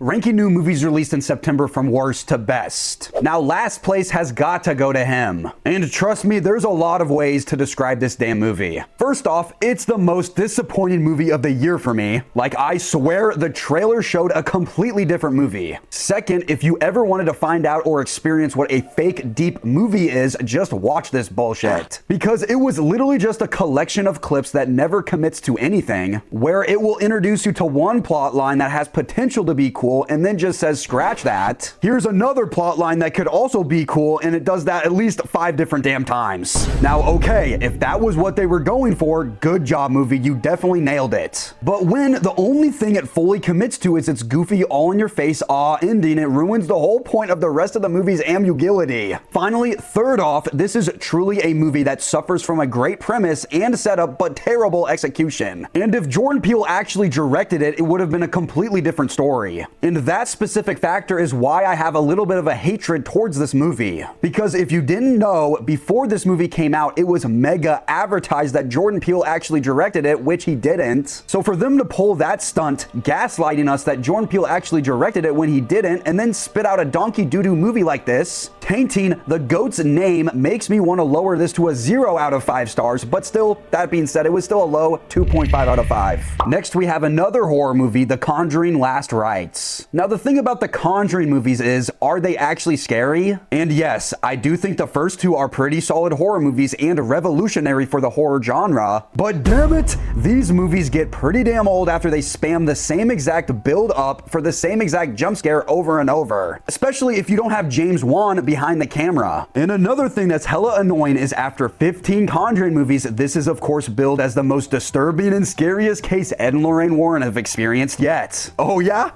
ranking new movies released in September from worst to best. Now, last place has got to go to him. And trust me, there's a lot of ways to describe this damn movie. First off, it's the most disappointing movie of the year for me. Like, I swear the trailer showed a completely different movie. Second, if you ever wanted to find out or experience what a fake deep movie is, just watch this bullshit. Because it was literally just a collection of clips that never commits to anything, where it will introduce you to one plot line that has potential to be cool and then just says scratch that. Here's another plot line that could also be cool, and it does that at least 5 different damn times. Now, okay, if that was what they were going for, good job, movie, you definitely nailed it. But when the only thing it fully commits to is its goofy all-in-your-face awe ending, it ruins the whole point of the rest of the movie's ambiguity. Finally, third off, this is truly a movie that suffers from a great premise and setup, but terrible execution. And if Jordan Peele actually directed it, it would have been a completely different story. And that specific factor is why I have a little bit of a hatred towards this movie. Because if you didn't know, before this movie came out, it was mega advertised that Jordan Peele actually directed it, which he didn't. So for them to pull that stunt, gaslighting us that Jordan Peele actually directed it when he didn't, and then spit out a donkey doo-doo movie like this, tainting the GOAT's name, makes me want to lower this to a 0 out of 5 stars, but still, that being said, it was still a low 2.5 out of 5. Next, we have another horror movie, The Conjuring Last Rites. Now, the thing about the Conjuring movies is, are they actually scary? And yes, I do think the first two are pretty solid horror movies and revolutionary for the horror genre, but damn it, these movies get pretty damn old after they spam the same exact build up for the same exact jump scare over and over, especially if you don't have James Wan behind the camera. And another thing that's hella annoying is after 15 Conjuring movies, this is of course billed as the most disturbing and scariest case Ed and Lorraine Warren have experienced yet. Oh yeah,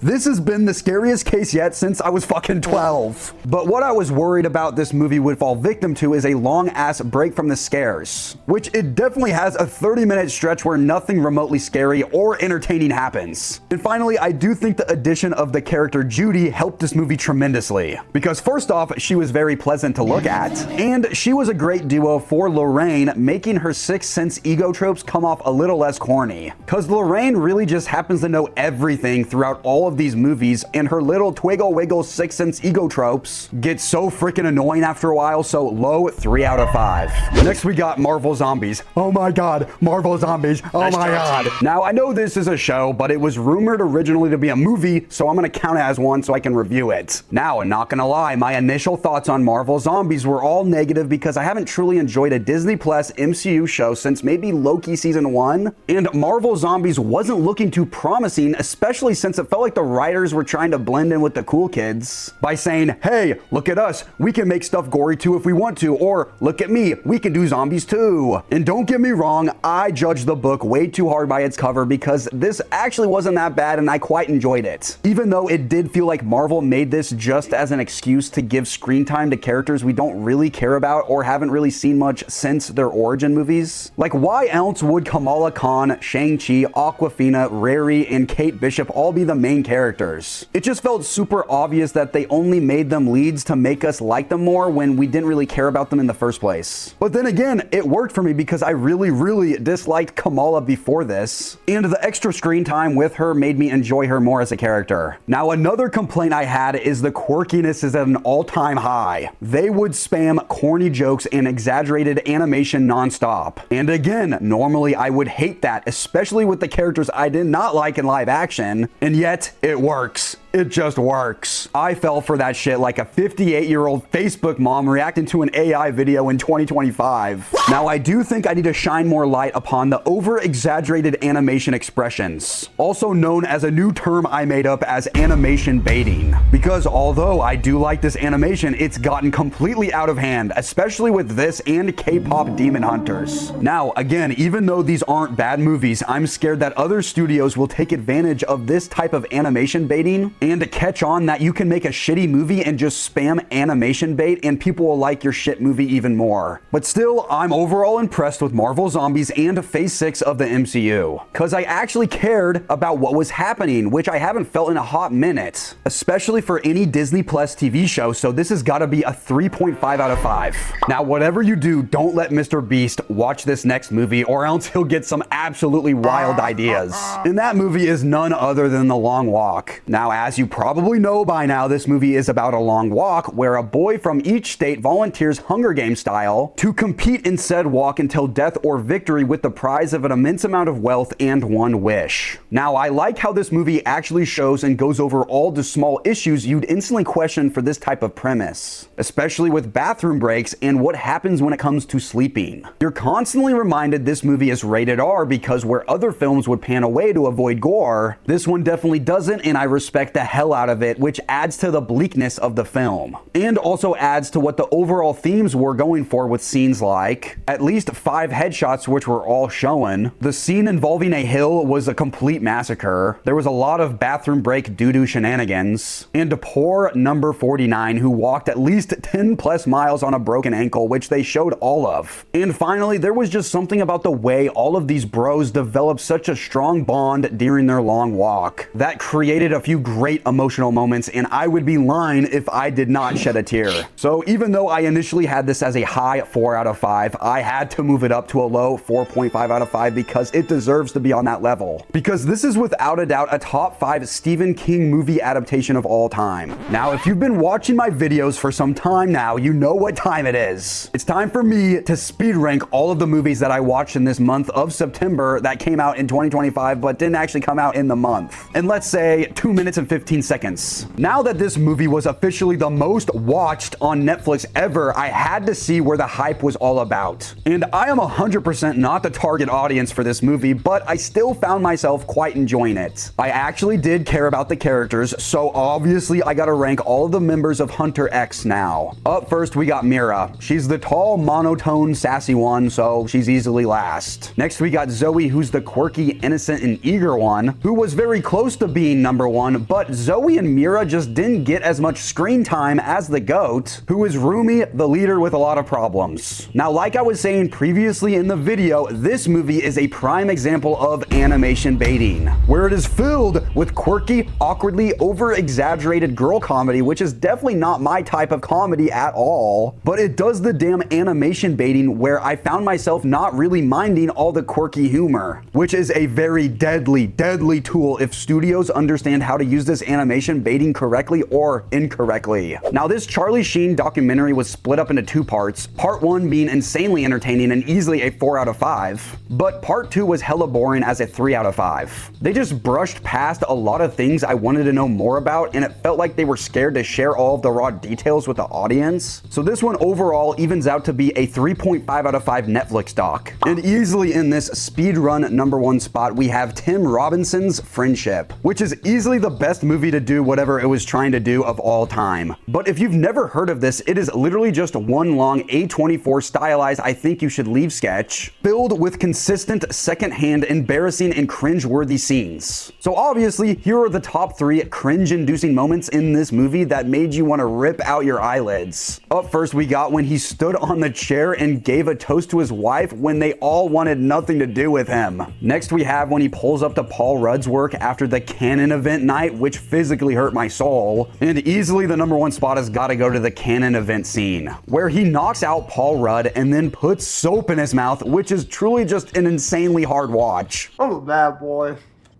this has been the scariest case yet since I was fucking 12. But what I was worried about this movie would fall victim to is a long ass break from the scares, which it definitely has a 30-minute stretch where nothing remotely scary or entertaining happens. And finally, I do think the addition of the character Judy helped this movie tremendously. Because first off, she was very pleasant to look at, and she was a great duo for Lorraine, making her Sixth Sense ego tropes come off a little less corny. Cause Lorraine really just happens to know everything throughout all of these movies, and her little twiggle wiggle Sixth Sense ego tropes get so freaking annoying after a while, so low 3 out of 5. Next we got Marvel Zombies. Oh my god, Marvel Zombies, oh my god. Now I know this is a show, but it was rumored originally to be a movie, so I'm gonna count it as one so I can review it. Now, not gonna lie, my initial thoughts on Marvel Zombies were all negative because I haven't truly enjoyed a Disney Plus MCU show since maybe Loki season 1, and Marvel Zombies wasn't looking too promising, especially since it felt like the writers were trying to blend in with the cool kids by saying, hey, look at us, we can make stuff gory too if we want to, or look at me, we can do zombies too. And don't get me wrong, I judged the book way too hard by its cover because this actually wasn't that bad and I quite enjoyed it. Even though it did feel like Marvel made this just as an excuse to give screen time to characters we don't really care about or haven't really seen much since their origin movies. Like, why else would Kamala Khan, Shang-Chi, Awkwafina, Riri, and Kate Bishop all be the main characters? It just felt super obvious that they only made them leads to make us like them more when we didn't really care about them in the first place. But then again, it worked for me because I really disliked Kamala before this, and the extra screen time with her made me enjoy her more as a character. Now, another complaint I had is the quirkiness is at an all-time high. They would spam corny jokes and exaggerated animation nonstop. And again, normally I would hate that, especially with the characters I did not like in live action, and yet it works. It just works. I fell for that shit like a 58-year-old Facebook mom reacting to an AI video in 2025. Now, I do think I need to shine more light upon the over-exaggerated animation expressions, also known as a new term I made up as animation baiting. Because although I do like this animation, it's gotten completely out of hand, especially with this and K-pop Demon Hunters. Now, again, even though these aren't bad movies, I'm scared that other studios will take advantage of this type of animation baiting and to catch on that you can make a shitty movie and just spam animation bait and people will like your shit movie even more. But still, I'm overall impressed with Marvel Zombies and Phase 6 of the MCU, because I actually cared about what was happening, which I haven't felt in a hot minute, especially for any Disney Plus TV show, so this has got to be a 3.5 out of 5. Now, whatever you do, don't let Mr. Beast watch this next movie or else he'll get some absolutely wild ideas. And that movie is none other than The Long Walk. Now, as you probably know by now, this movie is about a long walk where a boy from each state volunteers Hunger Games style to compete in said walk until death or victory with the prize of an immense amount of wealth and one wish. Now, I like how this movie actually shows and goes over all the small issues you'd instantly question for this type of premise, especially with bathroom breaks and what happens when it comes to sleeping. You're constantly reminded this movie is rated R because where other films would pan away to avoid gore, this one definitely doesn't, and I respect the hell out of it, which adds to the bleakness of the film, and also adds to what the overall themes were going for with scenes like at least 5 headshots which were all shown. The scene involving a hill was a complete massacre. There was a lot of bathroom break doo-doo shenanigans, and poor number 49 who walked at least 10 plus miles on a broken ankle, which they showed all of. And finally, there was just something about the way all of these bros developed such a strong bond during their long walk that created a few great emotional moments, and I would be lying if I did not shed a tear. So even though I initially had this as a high 4 out of 5, I had to move it up to a low 4.5 out of 5 because it deserves to be on that level. Because this is without a doubt a top 5 Stephen King movie adaptation of all time. Now, if you've been watching my videos for some time now, you know what time it is. It's time for me to speed rank all of the movies that I watched in this month of September that came out in 2025 but didn't actually come out in the month. And let's say 2 minutes and 15 seconds. Now that this movie was officially the most watched on Netflix ever, I had to see where the hype was all about. And I am 100% not the target audience for this movie, but I still found myself quite enjoying it. I actually did care about the characters, so obviously I gotta rank all of the members of Hunter X now. Up first, we got Mira. She's the tall, monotone, sassy one, so she's easily last. Next, we got Zoe, who's the quirky, innocent, and eager one, who was very close to being number 1, but Zoe and Mira just didn't get as much screen time as the GOAT, who is Rumi, the leader with a lot of problems. Now, like I was saying previously in the video, this movie is a prime example of animation baiting, where it is filled with quirky, awkwardly over-exaggerated girl comedy, which is definitely not my type of comedy at all, but it does the damn animation baiting where I found myself not really minding all the quirky humor, which is a very deadly, deadly tool if studios understand how to use this animation baiting correctly or incorrectly. Now, this Charlie Sheen documentary was split up into 2 parts, part 1 being insanely entertaining and easily a 4 out of 5, but part 2 was hella boring as a 3 out of 5. They just brushed past a lot of things I wanted to know more about, and it felt like they were scared to share all of the raw details with the audience. So this one overall evens out to be a 3.5 out of 5 Netflix doc. And easily in this SpeedRun number 1 spot, we have Tim Robinson's Friendship, which is easily the best movie to do whatever it was trying to do of all time. But if you've never heard of this, it is literally just one long A24 stylized I think you should leave sketch, filled with consistent, secondhand, embarrassing, and cringe-worthy scenes. So obviously, here are the top 3 cringe-inducing moments in this movie that made you want to rip out your eyelids. Up first, we got when he stood on the chair and gave a toast to his wife when they all wanted nothing to do with him. Next, we have when he pulls up to Paul Rudd's work after the Canon event night, which physically hurt my soul. And easily the number 1 spot has got to go to the Canon event scene, where he knocks out Paul Rudd and then puts soap in his mouth, which is truly just an insanely hard watch. I'm a bad boy.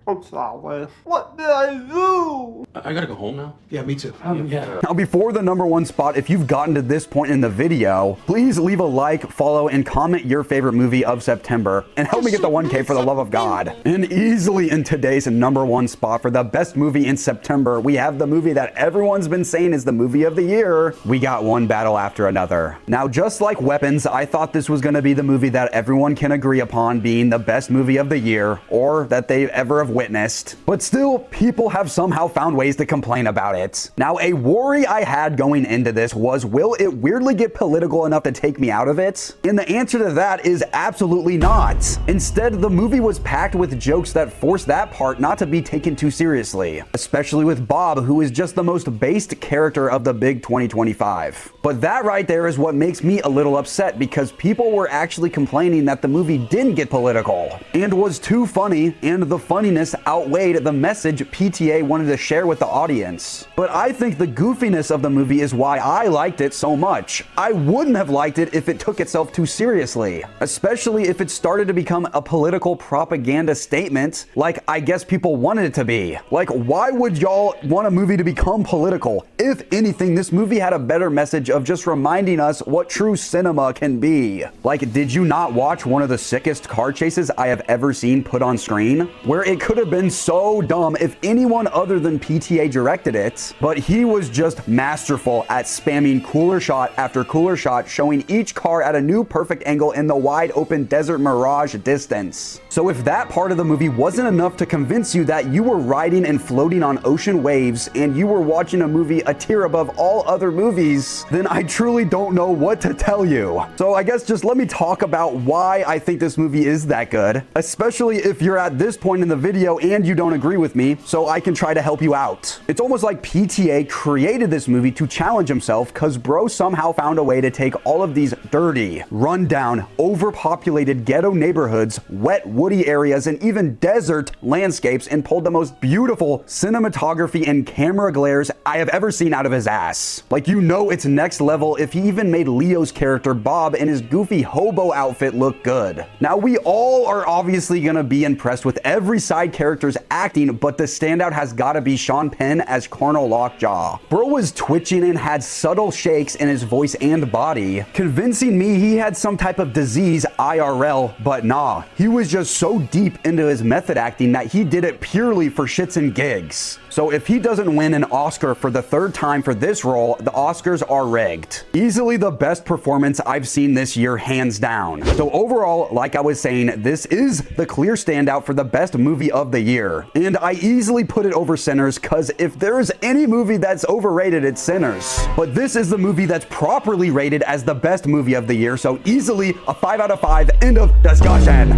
I'm sorry. What did I do? I gotta go home now. Yeah, me too. Yeah. Now, before the number 1 spot, if you've gotten to this point in the video, please leave a like, follow, and comment your favorite movie of September, and help me get the 1K for the love of God. And easily in today's number 1 spot for the best movie in September, we have the movie that everyone's been saying is the movie of the year. We got One Battle After Another. Now, just like Weapons, I thought this was going to be the movie that everyone can agree upon being the best movie of the year, or that they ever have witnessed. But still, people have somehow found ways ways to complain about it. Now, a worry I had going into this was, will it weirdly get political enough to take me out of it? And the answer to that is absolutely not. Instead, the movie was packed with jokes that forced that part not to be taken too seriously, especially with Bob, who is just the most based character of the big 2025. But that right there is what makes me a little upset, because people were actually complaining that the movie didn't get political and was too funny, and the funniness outweighed the message PTA wanted to share with the audience. But I think the goofiness of the movie is why I liked it so much. I wouldn't have liked it if it took itself too seriously, especially if it started to become a political propaganda statement like I guess people wanted it to be. Like, why would y'all want a movie to become political? If anything, this movie had a better message of just reminding us what true cinema can be. Like, did you not watch one of the sickest car chases I have ever seen put on screen? Where it could have been so dumb if anyone other than PTA directed it, but he was just masterful at spamming cooler shot after cooler shot, showing each car at a new perfect angle in the wide open desert mirage distance. So if that part of the movie wasn't enough to convince you that you were riding and floating on ocean waves and you were watching a movie a tier above all other movies, then I truly don't know what to tell you. So I guess just let me talk about why I think this movie is that good, especially if you're at this point in the video and you don't agree with me, so I can try to help you out. It's almost like PTA created this movie to challenge himself, cause bro somehow found a way to take all of these dirty, rundown, overpopulated ghetto neighborhoods, wet woody areas, and even desert landscapes and pulled the most beautiful cinematography and camera glares I have ever seen out of his ass. Like, you know it's next level if he even made Leo's character Bob in his goofy hobo outfit look good. Now, we all are obviously gonna be impressed with every side character's acting, but the standout has gotta be Sean Penn as Colonel Lockjaw. Bro was twitching and had subtle shakes in his voice and body, convincing me he had some type of disease IRL, but nah, he was just so deep into his method acting that he did it purely for shits and gigs. So if he doesn't win an Oscar for the third time for this role, the Oscars are rigged. Easily the best performance I've seen this year, hands down. So overall, like I was saying, this is the clear standout for the best movie of the year. And I easily put it over Sinners, cause if there is any movie that's overrated, it's Sinners. But this is the movie that's properly rated as the best movie of the year, so easily a 5 out of 5, end of discussion.